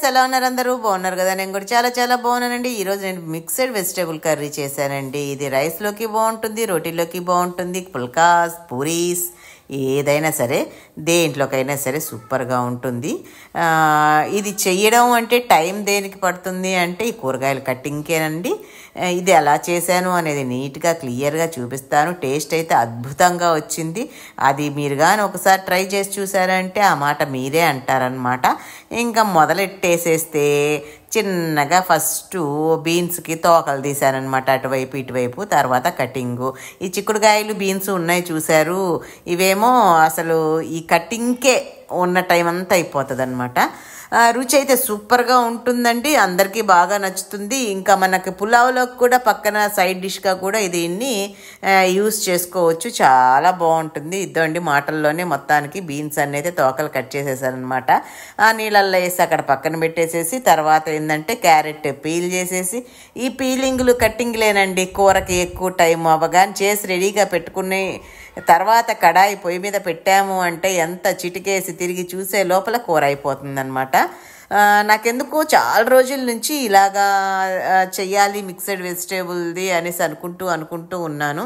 Friends, ఎలా ఉన్నారు? అందరూ బాగున్నారు కదా? నేను కూడా చాలా చాలా బాగున్నానండి. ఈరోజు నేను మిక్స్డ్ వెజిటేబుల్ కర్రీ చేశానండి. ఇది రైస్లోకి బాగుంటుంది, రోటీలోకి బాగుంటుంది, పుల్కాస్, పూరీస్ ఏదైనా సరే, దేంట్లోకైనా సరే సూపర్గా ఉంటుంది. ఇది చెయ్యడం అంటే టైం దేనికి పడుతుంది అంటే ఈ కూరగాయల కట్టింగ్కేనండి. ఇది ఎలా చేశాను అనేది నీట్గా క్లియర్గా చూపిస్తాను. టేస్ట్ అయితే అద్భుతంగా వచ్చింది. అది మీరు కానీ ఒకసారి ట్రై చేసి చూసారంటే ఆ మాట మీరే అంటారనమాట. ఇంకా మొదలెట్టేసేస్తే చిన్నగా ఫస్ట్ బీన్స్కి తోకలు తీశానమాట, అటువైపు ఇటువైపు. తర్వాత కటింగు. ఈ చిక్కుడుకాయలు బీన్స్ ఉన్నాయి చూశారు, ఇవేమో అసలు ఈ కటింగ్కే ఉన్న టైం అంతా అయిపోతుంది అనమాట. రుచి అయితే సూపర్గా ఉంటుందండి, అందరికీ బాగా నచ్చుతుంది. ఇంకా మనకి పులావ్లోకి కూడా పక్కన సైడ్ డిష్గా కూడా దీన్ని యూస్ చేసుకోవచ్చు, చాలా బాగుంటుంది. ఇద్దండి మాటల్లోనే మొత్తానికి బీన్స్ అనేది తోకలు కట్ చేసేసారనమాట. ఆ నీళ్ళల్లో వేసి అక్కడ పక్కన పెట్టేసేసి తర్వాత ఏంటంటే క్యారెట్ పీల్ చేసేసి, ఈ పీలింగ్లు కట్టింగ్లేనండి కూరకి ఎక్కువ టైం అవ్వగానే చేసి రెడీగా పెట్టుకుని తర్వాత కడాయి పొయ్యి మీద పెట్టాము అంటే ఎంత చిటికేసి తిరిగి చూసే లోపల కూర అయిపోతుందన్నమాట. నాకెందుకు చాలా రోజుల నుంచి ఇలాగా చెయ్యాలి మిక్స్డ్ వెజిటేబుల్ది అనేసి అనుకుంటూ ఉన్నాను.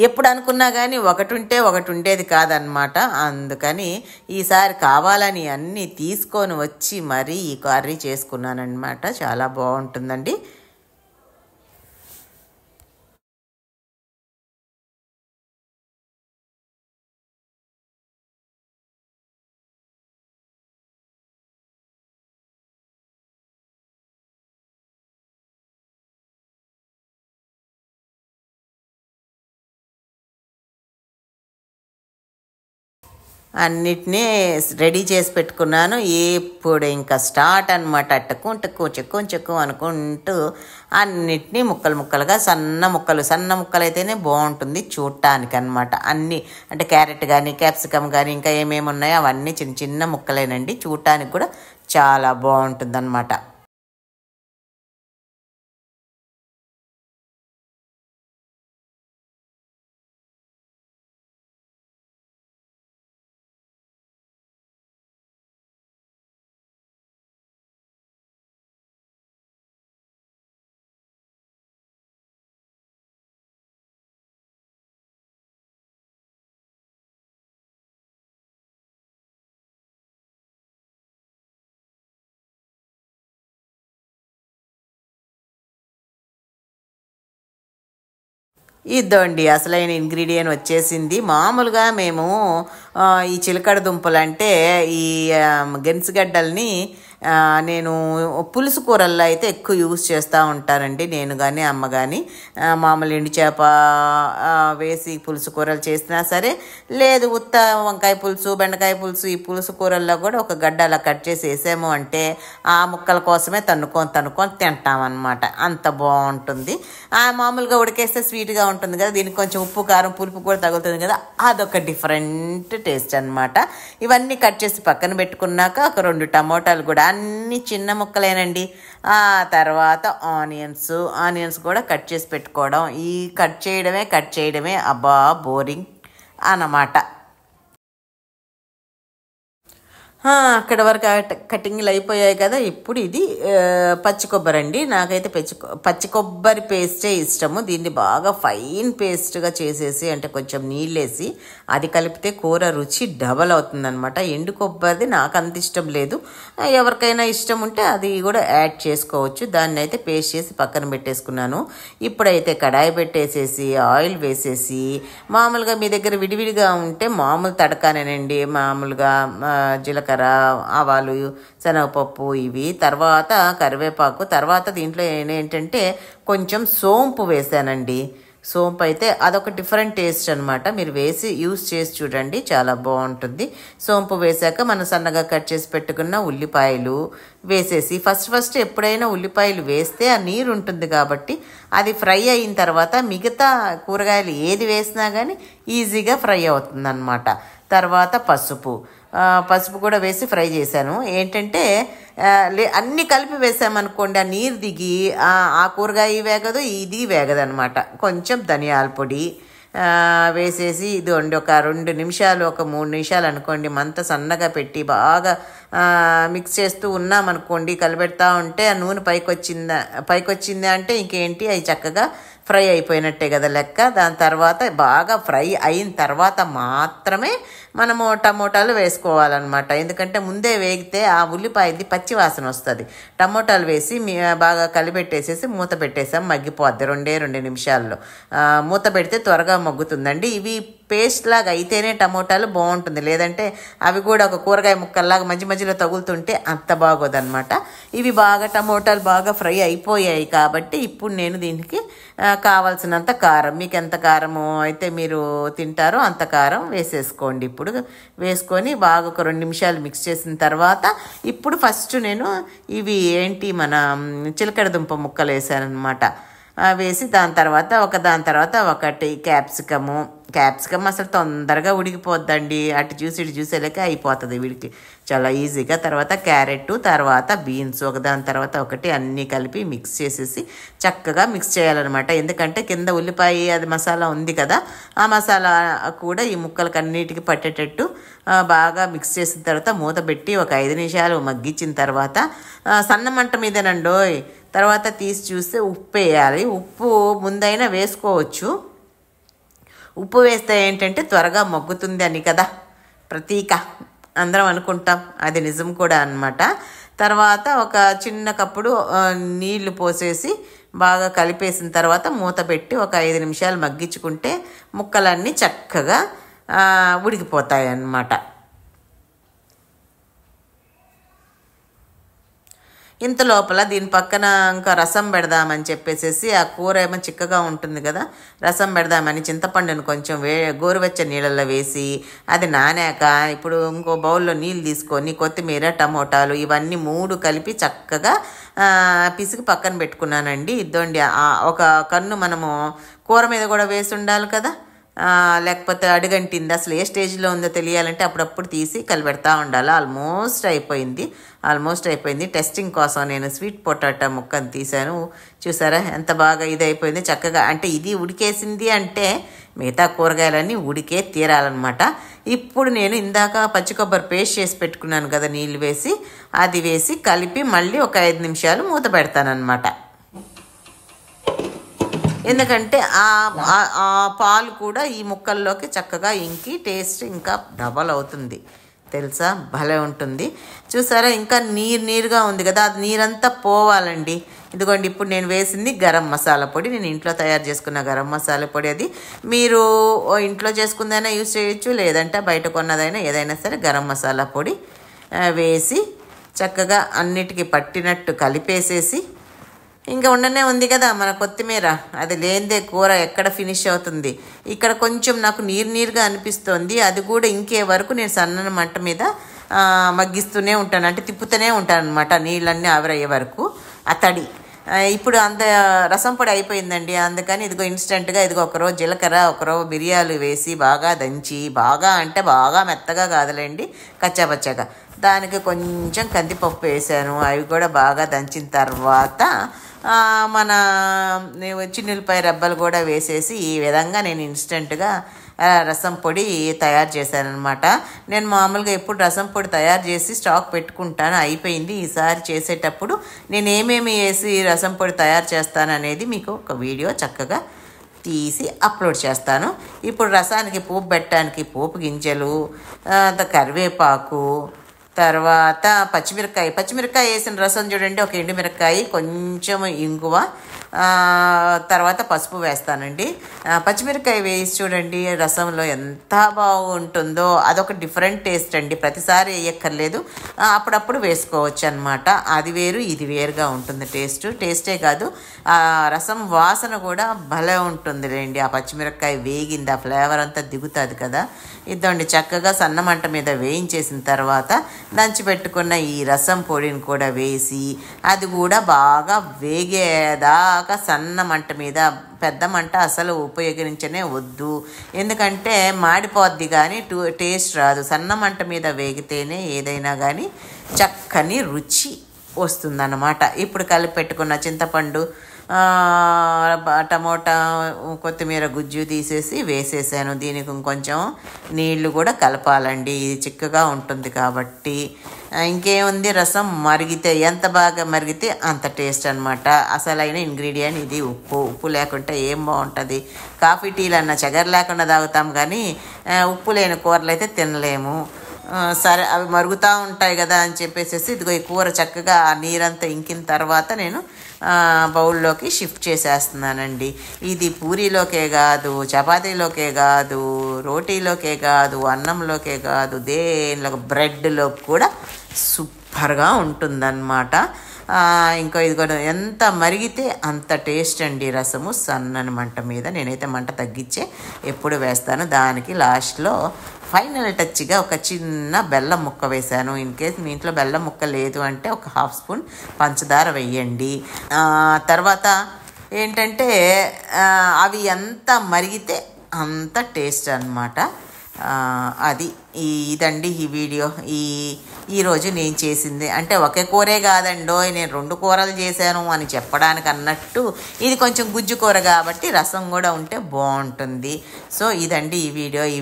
ఎప్పుడు అనుకున్నా కానీ ఒకటి ఉంటే ఒకటి ఉండేది కాదనమాట. అందుకని ఈసారి కావాలని అన్నీ తీసుకొని వచ్చి మరీ ఈ కర్రీ చేసుకున్నానమాట. చాలా బాగుంటుందండి. అన్నిటినీ రెడీ చేసి పెట్టుకున్నాను. ఇప్పుడు ఇంకా స్టార్ట్ అనమాట. చెక్కు అనుకుంటూ అన్నిటినీ ముక్కలుగా సన్న ముక్కలు అయితేనే బాగుంటుంది చూడటానికి అనమాట. అన్నీ అంటే క్యారెట్ కానీ క్యాప్సికమ్ కానీ ఇంకా ఏమేమి ఉన్నాయో అవన్నీ చిన్న చిన్న ముక్కలేనండి, చూడటానికి కూడా చాలా బాగుంటుంది అనమాట. ఇద్దండి అసలైన ఇంగ్రీడియంట్ వచ్చేసింది. మామూలుగా మేము ఈ చిలకడ దుంపలు అంటే ఈ గెన్సిగడ్డల్ని నేను పులుసు కూరల్లో అయితే ఎక్కువ యూజ్ చేస్తూ ఉంటానండి, నేను కానీ అమ్మ కానీ. మామూలు ఎండు చేప వేసి పులుసు కూరలు చేసినా సరే, లేదు ఉత్త వంకాయ పులుసు, బెండకాయ పులుసు, ఈ పులుసు కూరల్లో కూడా ఒక గడ్డ అలా కట్ చేసి వేసాము అంటే ఆ ముక్కల కోసమే తన్నుకొని తింటామన్నమాట. అంత బాగుంటుంది. మామూలుగా ఉడికేస్తే స్వీట్గా ఉంటుంది కదా, దీనికి కొంచెం ఉప్పు కారం పులుపు కూడా తగులుతుంది కదా, అదొక డిఫరెంట్ టేస్ట్ అనమాట. ఇవన్నీ కట్ చేసి పక్కన పెట్టుకున్నాక ఒక 2 టమోటాలు కూడా అన్ని చిన్న ముక్కలేనండి. ఆ తర్వాత ఆనియన్స్ కూడా కట్ చేసి పెట్టుకోవడం. ఈ కట్ చేయడమే అబ్బా బోరింగ్ అన్నమాట. అక్కడ వరకు కటింగ్లు అయిపోయాయి కదా. ఇప్పుడు ఇది పచ్చి కొబ్బరి అండి. నాకైతే పచ్చి కొబ్బరి పేస్టే ఇష్టము. దీన్ని బాగా ఫైన్ పేస్ట్గా చేసేసి అంటే కొంచెం నీళ్ళేసి అది కలిపితే కూర రుచి డబల్ అవుతుందన్నమాట. ఎండు కొబ్బరిది నాకు అంత ఇష్టం లేదు, ఎవరికైనా ఇష్టం ఉంటే అది కూడా యాడ్ చేసుకోవచ్చు. దాన్ని అయితే పేస్ట్ చేసి పక్కన పెట్టేసుకున్నాను. ఇప్పుడైతే కడాయి పెట్టేసేసి ఆయిల్ వేసేసి, మామూలుగా మీ దగ్గర విడివిడిగా ఉంటే మామూలు తడకానేనండి, మామూలుగా జీలకర్ర, ఆవాలు, శనగపప్పు ఇవి, తర్వాత కరివేపాకు, తర్వాత దీంట్లో ఏంటంటే కొంచెం సోంపు వేసానండి. సోంపు అయితే అదొక డిఫరెంట్ టేస్ట్ అనమాట. మీరు వేసి యూస్ చేసి చూడండి, చాలా బాగుంటుంది. సోంపు వేసాక మనం సన్నగా కట్ చేసి పెట్టుకున్న ఉల్లిపాయలు వేసేసి, ఫస్ట్ ఎప్పుడైనా ఉల్లిపాయలు వేస్తే ఆ నీరు ఉంటుంది కాబట్టి అది ఫ్రై అయిన తర్వాత మిగతా కూరగాయలు ఏది వేసినా కానీ ఈజీగా ఫ్రై అవుతుందన్నమాట. తర్వాత పసుపు కూడా వేసి ఫ్రై చేశాను. ఏంటంటే అన్నీ కలిపి వేసామనుకోండి ఆ నీరు దిగి ఆ కూరగాయ వేగదు, ఇది వేగదు అనమాట. కొంచెం ధనియాల పొడి, వేసేసి ఇదిగోండి ఒక 2 నిమిషాలు, ఒక 3 నిమిషాలు అనుకోండి, మంట సన్నగా పెట్టి బాగా మిక్స్ చేస్తూ ఉన్నామనుకోండి, కలిపెడతా ఉంటే ఆ నూనె పైకొచ్చిందా అంటే ఇంకేంటి, అవి చక్కగా ఫ్రై అయిపోయినట్టే కదా లెక్క. దాని తర్వాత బాగా ఫ్రై అయిన తర్వాత మాత్రమే మనము టమోటాలు వేసుకోవాలన్నమాట. ఎందుకంటే ముందే వేగితే ఆ ఉల్లిపాయది పచ్చి వాసన వస్తుంది. టమోటాలు వేసి బాగా కలిపెట్టేసేసి మూత పెట్టేసాం, మగ్గిపోద్ది 2 నిమిషాల్లో. మూత పెడితే త్వరగా మగ్గుతుందండి. ఇవి పేస్ట్ లాగా అయితేనే టమోటాలు బాగుంటుంది, లేదంటే అవి కూడా ఒక కూరగాయ ముక్కల్లాగా మధ్య మధ్యలో తగులుతుంటే అంత బాగోదన్నమాట. ఇవి బాగా టమోటాలు బాగా ఫ్రై అయిపోయాయి కాబట్టి ఇప్పుడు నేను దీనికి కావాల్సినంత కారం, మీకు ఎంత కారము అయితే మీరు తింటారో అంత కారం వేసేసుకోండి. ఇప్పుడు వేసుకొని బాగా ఒక 2 నిమిషాలు మిక్స్ చేసిన తర్వాత ఇప్పుడు ఫస్ట్ నేను ఇవి మన చిలకడ దుంప ముక్కలు వేసానమాట. వేసి దాని తర్వాత ఒకటి క్యాప్సికమ్ అసలు తొందరగా ఉడికిపోద్దండి. అటు చూసేలేక అయిపోతుంది వీడికి చాలా ఈజీగా. తర్వాత క్యారెట్, తర్వాత బీన్స్ ఒకదాని తర్వాత ఒకటి అన్నీ కలిపి మిక్స్ చేసేసి చక్కగా మిక్స్ చేయాలన్నమాట. ఎందుకంటే కింద ఉల్లిపాయ అది మసాలా ఉంది కదా, ఆ మసాలా కూడా ఈ ముక్కలకి అన్నిటికీ పట్టేటట్టు బాగా మిక్స్ చేసిన తర్వాత మూత పెట్టి ఒక 5 నిమిషాలు మగ్గించిన తర్వాత సన్న మంట మీదేనండోయ్. తర్వాత తీసి చూస్తే ఉప్పు వేయాలి. ఉప్పు ముందైనా వేసుకోవచ్చు. ఉప్పు వేస్తే ఏంటంటే త్వరగా మగ్గుతుంది అని కదా ప్రతీక అందరం అనుకుంటాం, అది నిజం కూడా అన్నమాట. తర్వాత ఒక చిన్న కప్పుడు నీళ్లు పోసేసి బాగా కలిపేసిన తర్వాత మూత పెట్టి ఒక 5 నిమిషాలు మగ్గించుకుంటే ముక్కలన్నీ చక్కగా ఉడికిపోతాయి అన్నమాట. ఇంత లోపల దీని పక్కన ఇంకా రసం పెడదామని చెప్పేసి, ఆ కూర ఏమో చిక్కగా ఉంటుంది కదా, రసం పెడదామని చింతపండుని కొంచెం గోరువెచ్చ నీళ్ళల్లో వేసి అది నానాక ఇప్పుడు ఇంకో బౌల్లో నీళ్ళు తీసుకొని కొత్తిమీర, టమోటాలు ఇవన్నీ 3 కలిపి చక్కగా పిసికి పక్కన పెట్టుకున్నానండి. ఇద్దండి ఒక కన్ను మనము కూర మీద కూడా వేసి ఉండాలి కదా, లేకపోతే అడుగంటింది అసలు ఏ స్టేజ్లో ఉందో తెలియాలంటే అప్పుడప్పుడు తీసి కలిపెడతా ఉండాలి. ఆల్మోస్ట్ అయిపోయింది. టెస్టింగ్ కోసం నేను స్వీట్ పొటాటో ముక్కను తీసాను. చూసారా ఎంత బాగా ఇది అయిపోయింది చక్కగా. అంటే ఇది ఉడికేసింది అంటే మిగతా కూరగాయలన్నీ ఉడికే తీరాలన్నమాట. ఇప్పుడు నేను ఇందాక పచ్చి కొబ్బరి పేస్ట్ చేసి పెట్టుకున్నాను కదా నీళ్ళు వేసి, అది వేసి కలిపి మళ్ళీ ఒక 5 నిమిషాలు మూత పెడతానన్నమాట. ఎందుకంటే ఆ పాలు కూడా ఈ ముక్కల్లోకి చక్కగా ఇంకి టేస్ట్ ఇంకా డబల్ అవుతుంది తెలుసా, భలే ఉంటుంది. చూసారా ఇంకా నీరుగా ఉంది కదా, అది నీరంతా పోవాలండి. ఇదిగోండి ఇప్పుడు నేను వేసింది గరం మసాలా పొడి, నేను ఇంట్లో తయారు చేసుకున్న గరం మసాలా పొడి. అది మీరు ఇంట్లో చేసుకుందైనా యూజ్ చేయొచ్చు, లేదంటే బయట కొన్నదైనా ఏదైనా సరే గరం మసాలా పొడి వేసి చక్కగా అన్నిటికీ పట్టినట్టు కలిపేసేసి, ఇంకా ఉండనే ఉంది కదా మన కొత్తిమీర, అది లేనిదే కూర ఎక్కడ ఫినిష్ అవుతుంది. ఇక్కడ కొంచెం నాకు నీరుగా అనిపిస్తోంది, అది కూడా ఇంకే వరకు నేను సన్న మంట మీద మగ్గిస్తూనే ఉంటాను, అంటే తిప్పుతూనే ఉంటాను అనమాట నీళ్ళన్నీ ఆవిరయ్యే వరకు ఆ తడి. ఇప్పుడు అంత రసం పొడి అయిపోయిందండి, అందుకని ఇదిగో ఇన్స్టెంట్గా ఇదిగో ఒకరోజు జీలకర్ర, ఒకరోజు మిరియాలు వేసి బాగా దంచి, బాగా అంటే బాగా మెత్తగా కాదులేండి, కచ్చాపచ్చగా దానికి కొంచెం కందిపప్పు వేసాను. అవి కూడా బాగా దంచిన తర్వాత మన చిన్నులపాయ రెబ్బలు కూడా వేసేసి ఈ విధంగా నేను ఇన్స్టెంట్గా రసం పొడి తయారు చేశానమాట. నేను మామూలుగా ఎప్పుడు రసం పొడి తయారు చేసి స్టాక్ పెట్టుకుంటాను, అయిపోయింది. ఈసారి చేసేటప్పుడు నేను ఏమేమి వేసి రసం పొడి తయారు చేస్తాను అనేది మీకు ఒక వీడియో చక్కగా తీసి అప్లోడ్ చేస్తాను. ఇప్పుడు రసానికి పోపు పెట్టడానికి పోపు గింజలు, కరివేపాకు, తర్వాత పచ్చిమిరకాయ వేసిన రసం చూడండి, ఒక ఎండుమిరకాయ, కొంచెం ఇంగువ, తర్వాత పసుపు వేస్తానండి. పచ్చిమిరకాయ వేసి చూడండి రసంలో ఎంత బాగుంటుందో, అదొక డిఫరెంట్ టేస్ట్ అండి. ప్రతిసారి వేయక్కర్లేదు, అప్పుడప్పుడు వేసుకోవచ్చు అనమాట. అది వేరు ఇది వేరుగా ఉంటుంది టేస్టే కాదు, ఆ రసం వాసన కూడా భలే ఉంటుంది లేండి. ఆ పచ్చిమిరకాయ వేగింది, ఆ ఫ్లేవర్ అంతా దిగుతుంది కదా. ఇదండి చక్కగా సన్న మంట మీద వేయించేసిన తర్వాత దంచి పెట్టుకున్న ఈ రసం పొడిని కూడా వేసి, అది కూడా బాగా వేగేదాకా సన్న మంట మీద, పెద్ద మంట అసలు ఉపయోగించనే వద్దు, ఎందుకంటే మాడిపోద్ది కానీ టేస్ట్ రాదు. సన్న మంట మీద వేగితేనే ఏదైనా కానీ చక్కని రుచి వస్తుందన్నమాట. ఇప్పుడు కలిపి పెట్టుకున్న చింతపండు, టమోటా కొత్తిమీర గుజ్జు తీసేసి వేసేసాను. దీనికి ఇంకొంచెం నీళ్లు కూడా కలపాలండి, ఇది చిక్కగా ఉంటుంది కాబట్టి. ఇంకేముంది, రసం మరిగితే ఎంత బాగా మరిగితే అంత టేస్ట్ అనమాట. అసలైన ఇంగ్రీడియంట్ ఇది ఉప్పు లేకుంటే ఏం బాగుంటుంది. కాఫీ టీలు అన్న చగర్ లేకుండా తాగుతాం కానీ ఉప్పు లేని కూరలు అయితే తినలేము. సరే అవి మరుగుతూ ఉంటాయి కదా అని చెప్పేసి ఇదిగో ఈ కూర చక్కగా ఆ నీరంతా ఇంకిన తర్వాత నేను బౌల్లోకి షిఫ్ట్ చేసేస్తున్నానండి. ఇది పూరీలోకే కాదు, చపాతీలోకే కాదు, రోటీలోకే కాదు, అన్నంలోకే కాదు, దేనిలో బ్రెడ్లో కూడా సూపర్గా ఉంటుందన్నమాట. ఇంకా ఇది కూడా ఎంత మరిగితే అంత టేస్ట్ అండి. రసము సన్నని మంట మీద, నేనైతే మంట తగ్గించే ఎప్పుడు వేస్తాను. దానికి లాస్ట్లో ఫైనల్ టచ్గా ఒక చిన్న బెల్లం ముక్క వేశాను. ఇన్ కేస్ మీ ఇంట్లో బెల్లం ముక్క లేదు అంటే ఒక హాఫ్ స్పూన్ పంచదార వేయండి. తర్వాత ఏంటంటే అవి ఎంత మరిగితే అంత టేస్ట్ అన్నమాట. అది ఇదండి ఈ వీడియో. ఈరోజు నేను చేసింది అంటే ఒకే కూరే కాదండో, నేను 2 కూరలు చేశాను అని చెప్పడానికి అన్నట్టు ఇది కొంచెం గుజ్జు కూర కాబట్టి రసం కూడా ఉంటే బాగుంటుంది. సో ఇదండి ఈ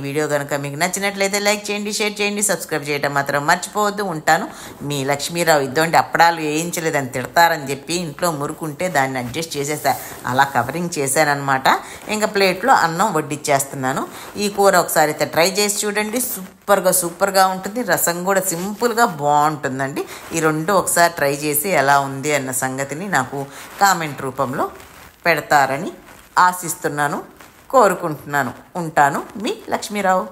వీడియో కనుక మీకు నచ్చినట్లయితే లైక్ చేయండి, షేర్ చేయండి, సబ్స్క్రైబ్ చేయడం మాత్రం మర్చిపోవద్దు. ఉంటాను, మీ లక్ష్మీరావు. ఇద్దండి అప్పడాలు వేయించలేదని తిడతారని చెప్పి ఇంట్లో మురుకుంటే దాన్ని అడ్జస్ట్ చేసేసా, అలా కవరింగ్ చేశానమాట. ఇంకా ప్లేట్లో అన్నం వడ్డిచ్చేస్తున్నాను. ఈ కూర ఒకసారి అయితే ట్రై చేసి చూడండి, సూపర్గా ఉంటుంది. రసం కూడా సింపుల్గా బాగుంటుందండి. ఈ 2 ఒకసారి ట్రై చేసి ఎలా ఉంది అన్న సంగతిని నాకు కామెంట్ రూపంలో పెడతారని ఆశిస్తున్నాను, కోరుకుంటున్నాను. ఉంటాను, మీ లక్ష్మీరావు.